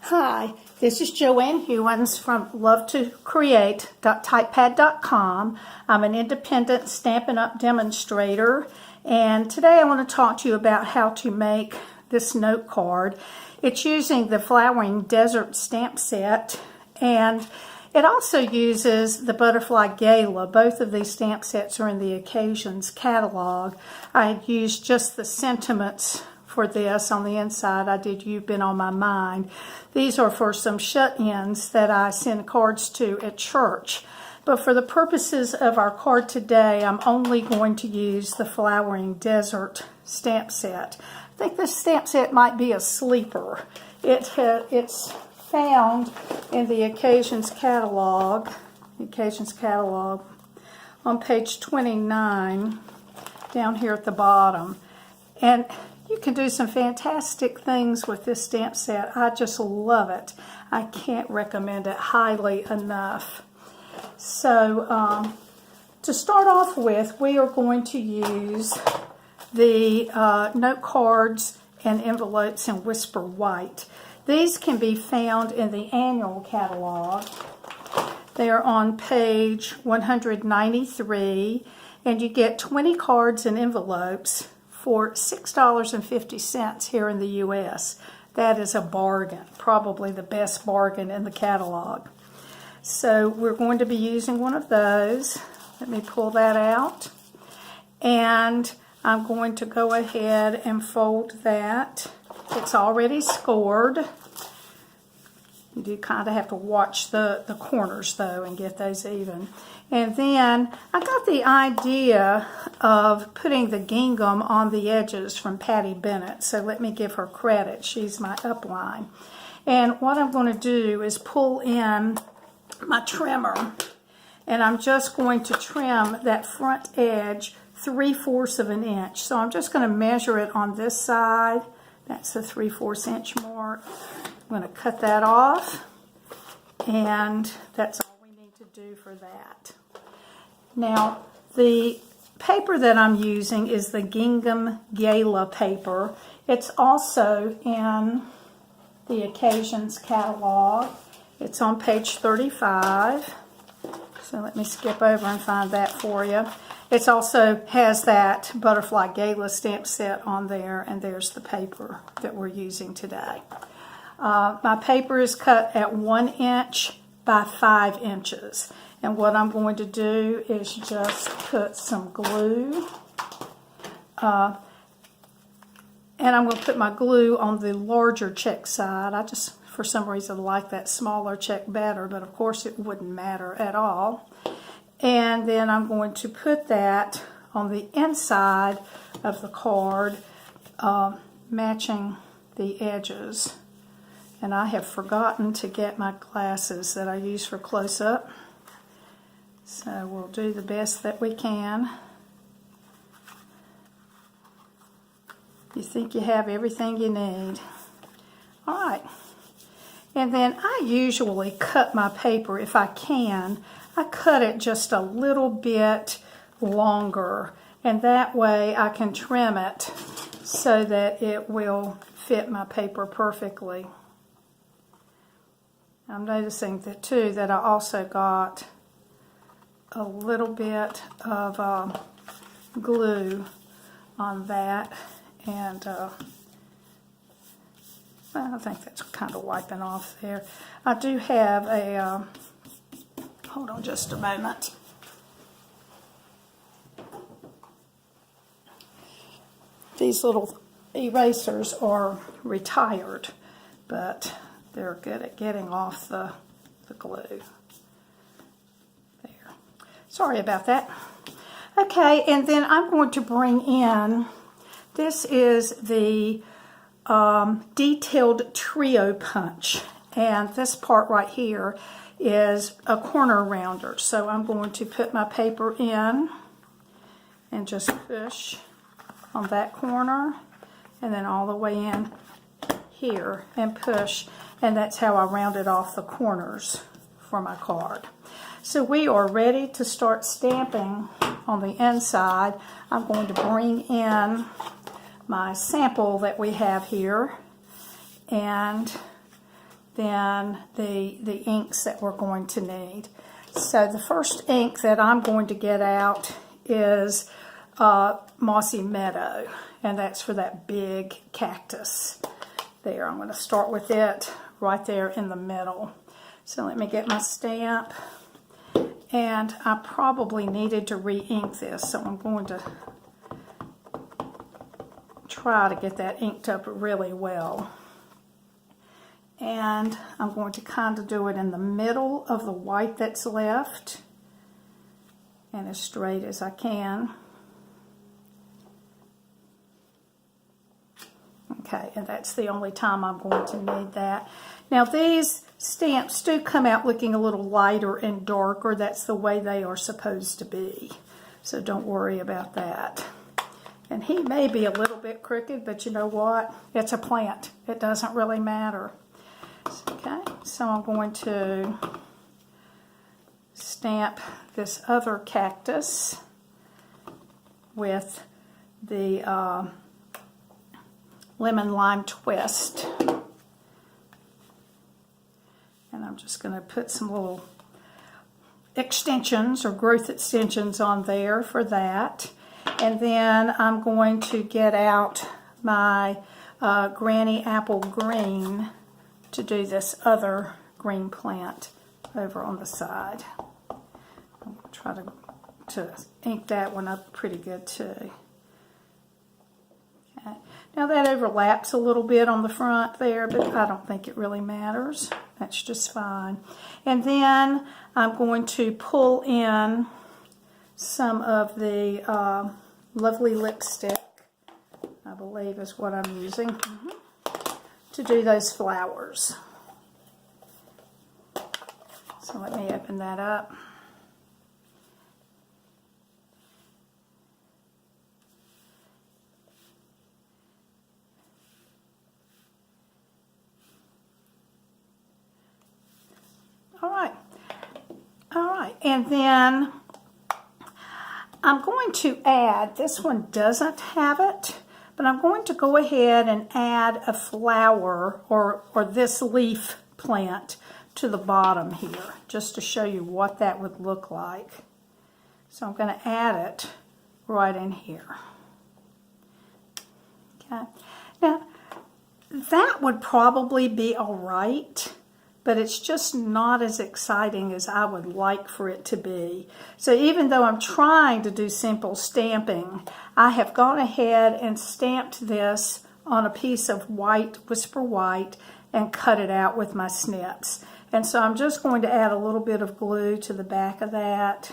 Hi, this is Joanne Hewins from LoveToCreate.typepad.com. I'm an independent Stampin' Up! Demonstrator, and today I want to talk to you about how to make this note card. It's using the Flowering Desert stamp set, and it also uses the Butterfly Gala. Both of these stamp sets are in the Occasions catalog. I used just the sentiments for this. On the inside I did You've Been on My Mind. These are for some shut-ins that I send cards to at church. But for the purposes of our card today, I'm only going to use the Flowering Desert stamp set. I think this stamp set might be a sleeper. It's found in the Occasions catalog, on page 29, down here at the bottom. And you can do some fantastic things with this stamp set. I just love it. I can't recommend it highly enough. So to start off with, we are going to use the note cards and envelopes in Whisper White. These can be found in the annual catalog. They are on page 193, and you get 20 cards and envelopes for $6.50 here in the U.S. That is a bargain, probably the best bargain in the catalog. So we're going to be using one of those. Let me pull that out. And I'm going to go ahead and fold that. It's already scored. You do kind of have to watch the corners though and get those even. And then I got the idea of putting the gingham on the edges from Patty Bennett. So let me give her credit. She's my upline. And what I'm going to do is pull in my trimmer. And I'm just going to trim that front edge 3/4 of an inch. So I'm just going to measure it on this side. That's a 3/4 inch mark. I'm going to cut that off. And that's all we need to do for that. Now, the paper that I'm using is the Gingham Gala paper. It's also in the Occasions catalog. It's on page 35. So let me skip over and find that for you. It also has that Butterfly Gala stamp set on there, and there's the paper that we're using today. My paper is cut at 1 inch by 5 inches. And what I'm going to do is just put some glue. And I'm going to put my glue on the larger check side. I just, for some reason, like that smaller check better, but of course it wouldn't matter at all. And then I'm going to put that on the inside of the card, matching the edges. And I have forgotten to get my glasses that I use for close-up. So we'll do the best that we can. You think you have everything you need. All right. And then I usually cut my paper, if I can. I cut it just a little bit longer. And that way I can trim it so that it will fit my paper perfectly. I'm noticing that too that I also got a little bit of glue on that, and I think that's kind of wiping off there. I do have a, hold on just a moment. These little erasers are retired, but they're good at getting off the glue. There. Sorry about that. Okay, and then I'm going to bring in, this is the detailed trio punch. And this part right here is a corner rounder. So I'm going to put my paper in and just push on that corner and then all the way in here and push. And that's how I rounded off the corners for my card. So we are ready to start stamping on the inside. I'm going to bring in my sample that we have here, and than the inks that we're going to need. So the first ink that I'm going to get out is Mossy Meadow, and that's for that big cactus there. I'm going to start with it right there in the middle. So let me get my stamp, and I probably needed to re-ink this, so I'm going to try to get that inked up really well. And I'm going to kind of do it in the middle of the white that's left, and as straight as I can. Okay, and that's the only time I'm going to need that. Now these stamps do come out looking a little lighter and darker. That's the way they are supposed to be. So don't worry about that. And he may be a little bit crooked, but you know what? It's a plant. It doesn't really matter. Okay, so I'm going to stamp this other cactus with the lemon lime twist. And I'm just going to put some little extensions or growth extensions on there for that. And then I'm going to get out my Granny Apple Green to do this other green plant over on the side. I'm going to try to ink that one up pretty good too. Okay. Now that overlaps a little bit on the front there, but I don't think it really matters. That's just fine. And then I'm going to pull in some of the Lovely Lipstick, I believe is what I'm using, to do those flowers. So let me open that up. All right, and then I'm going to add, this one doesn't have it, but I'm going to go ahead and add a flower or this leaf plant to the bottom here, just to show you what that would look like. So I'm going to add it right in here. Okay. Now, that would probably be all right, but it's just not as exciting as I would like for it to be. So even though I'm trying to do simple stamping, I have gone ahead and stamped this on a piece of white, Whisper White, and cut it out with my snips. And so I'm just going to add a little bit of glue to the back of that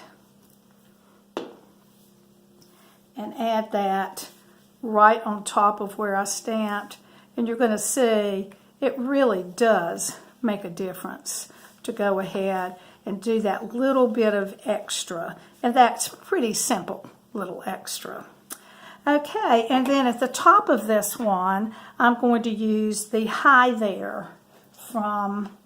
and add that right on top of where I stamped. And you're going to see it really does make a difference to go ahead and do that little bit of extra. And that's pretty simple, little extra. Okay, and then at the top of this one, I'm going to use the Hi There from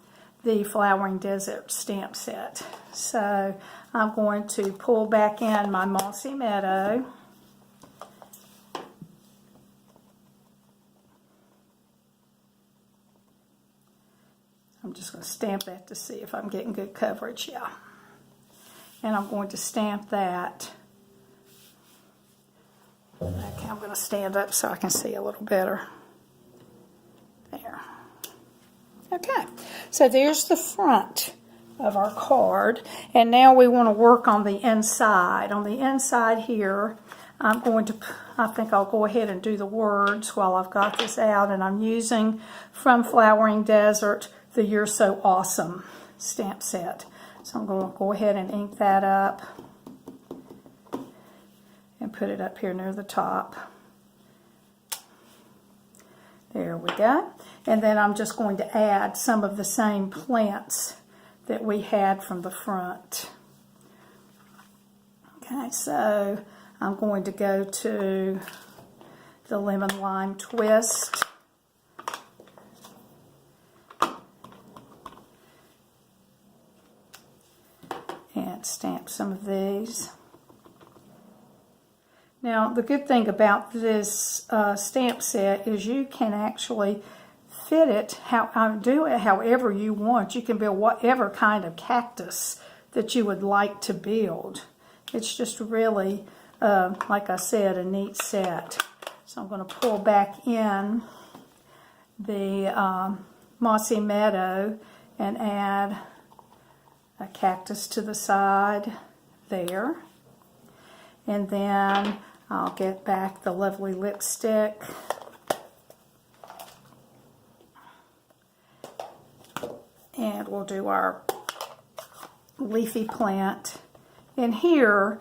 the Flowering Desert stamp set. So I'm going to pull back in my Mossy Meadow. I'm just going to stamp that to see if I'm getting good coverage. Yeah. And I'm going to stamp that. Okay, I'm going to stand up so I can see a little better. There. Okay, so there's the front of our card. And now we want to work on the inside. On the inside here, I think I'll go ahead and do the words while I've got this out. And I'm using from Flowering Desert the You're So Awesome stamp set. So I'm going to go ahead and ink that up and put it up here near the top. There we go. And then I'm just going to add some of the same plants that we had from the front. Okay, so I'm going to go to the Lemon Lime Twist. And stamp some of these. Now, the good thing about this stamp set is you can actually outfit it, do it however you want. You can build whatever kind of cactus that you would like to build. It's just really, like I said, a neat set. So I'm going to pull back in the mossy meadow and add a cactus to the side there. And then I'll get back the lovely lipstick. And we'll do our leafy plant. And here,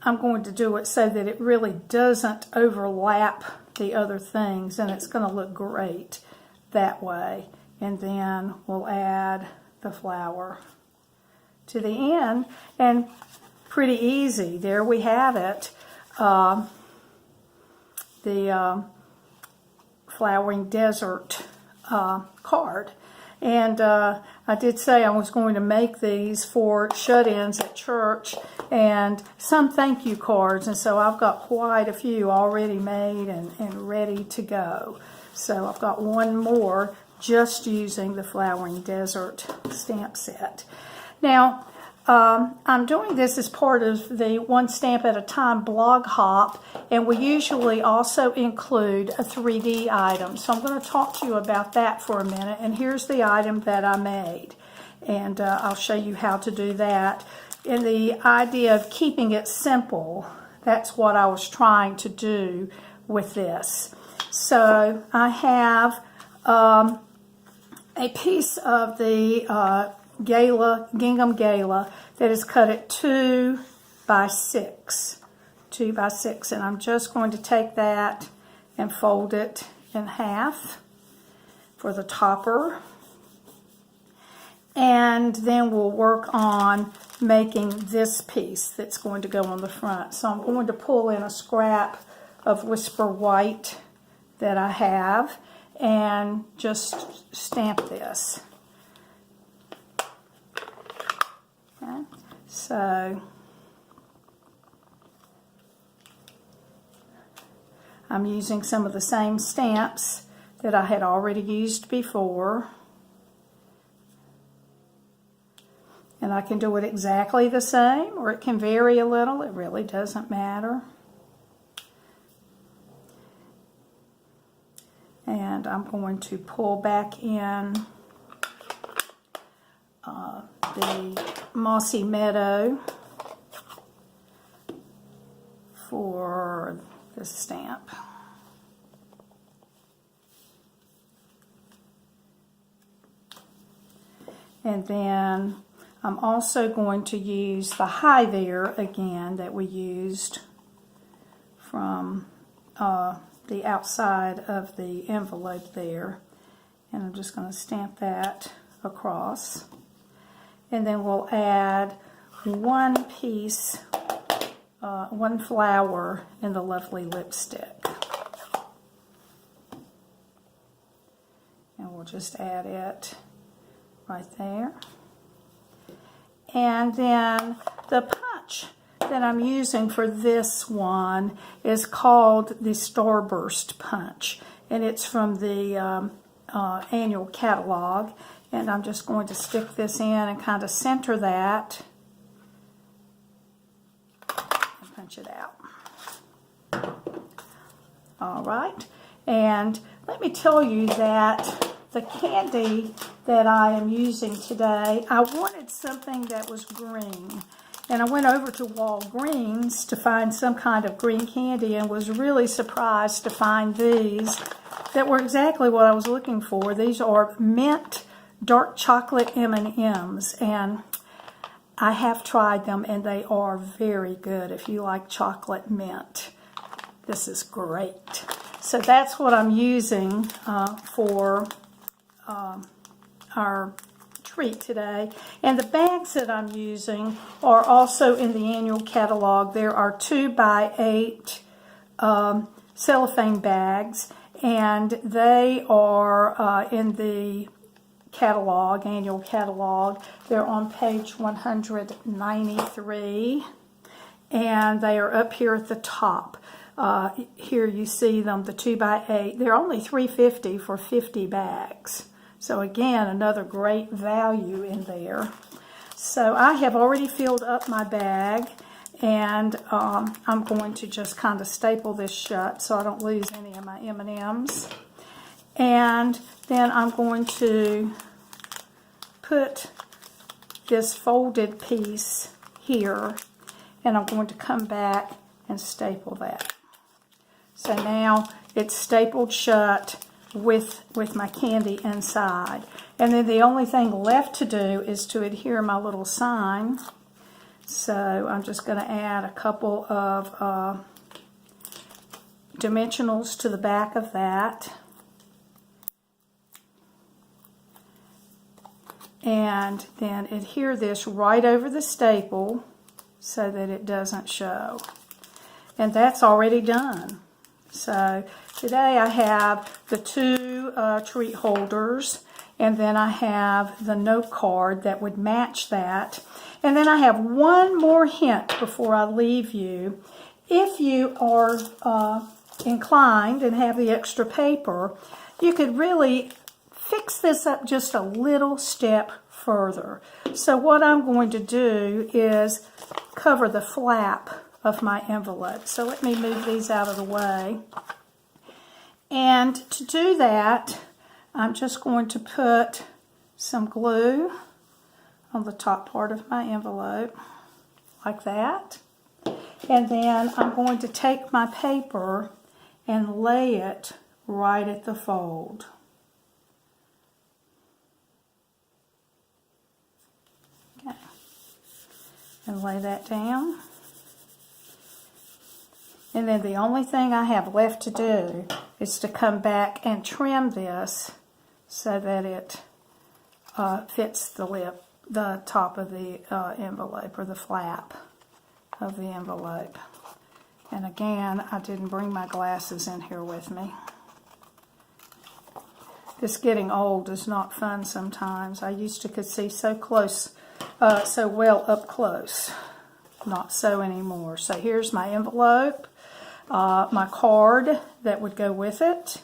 I'm going to do it so that it really doesn't overlap the other things, and it's going to look great that way. And then we'll add the flower to the end, and pretty easy. There we have it. The flowering desert card. And I did say I was going to make these for shut-ins at church and some thank you cards. And so I've got quite a few already made and ready to go. So I've got one more just using the Flowering Desert stamp set. Now, I'm doing this as part of the One Stamp at a Time blog hop, and we usually also include a 3D item. So I'm going to talk to you about that for a minute, and here's the item that I made. And I'll show you how to do that. And the idea of keeping it simple, that's what I was trying to do with this. So I have a piece of the Gingham Gala that is cut at 2 by 6, and I'm just going to take that and fold it in half for the topper, and then we'll work on making this piece that's going to go on the front. So I'm going to pull in a scrap of Whisper White that I have and just stamp this. Okay. So I'm using some of the same stamps that I had already used before, and I can do it exactly the same, or it can vary a little. It really doesn't matter. And I'm going to pull back in the Mossy Meadow for the stamp. And then I'm also going to use the Hi There again that we used from the outside of the envelope there. And I'm just going to stamp that across. And then we'll add one piece, one flower in the lovely lipstick. And we'll just add it right there. And then the punch that I'm using for this one is called the Starburst Punch. And it's from the annual catalog. And I'm just going to stick this in and kind of center that and punch it out. All right. And let me tell you that the candy that I am using today, I wanted something that was green. And I went over to Walgreens to find some kind of green candy and was really surprised to find these that were exactly what I was looking for. These are mint dark chocolate M&Ms, and I have tried them and they are very good. If you like chocolate mint, this is great. So that's what I'm using for our treat today. And the bags that I'm using are also in the annual catalog. There are 2 by 8 cellophane bags, and they are in the catalog, annual catalog. They're on page 193, and they are up here at the top. Here you see them, the 2x8. They're only $3.50 for 50 bags. So again, another great value in there. So I have already filled up my bag, and I'm going to just kind of staple this shut so I don't lose any of my M&Ms. And then I'm going to put this folded piece here, and I'm going to come back and staple that. So now it's stapled shut with my candy inside. And then the only thing left to do is to adhere my little sign. So I'm just going to add a couple of dimensionals to the back of that. And then adhere this right over the staple so that it doesn't show. And that's already done. So today I have the two treat holders, and then I have the note card that would match that. And then I have one more hint before I leave you. If you are inclined and have the extra paper, you could really fix this up just a little step further. So what I'm going to do is cover the flap of my envelope. So let me move these out of the way. And to do that, I'm just going to put some glue on the top part of my envelope, like that. And then I'm going to take my paper and lay it right at the fold. Okay. And lay that down. And then the only thing I have left to do is to come back and trim this so that it fits the top of the envelope, or the flap of the envelope. And again, I didn't bring my glasses in here with me. This getting old is not fun sometimes. I used to could see so close, so well up close. Not so anymore. So here's my envelope, my card that would go with it,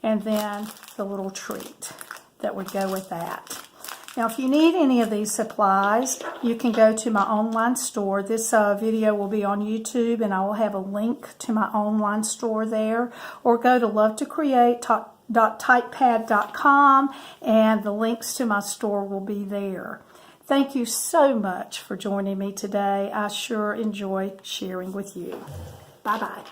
and then the little treat that would go with that. Now, if you need any of these supplies, you can go to my online store. This video will be on YouTube, and I will have a link to my online store there. Or go to lovetocreate.typepad.com, and the links to my store will be there. Thank you so much for joining me today. I sure enjoy sharing with you. Bye-bye.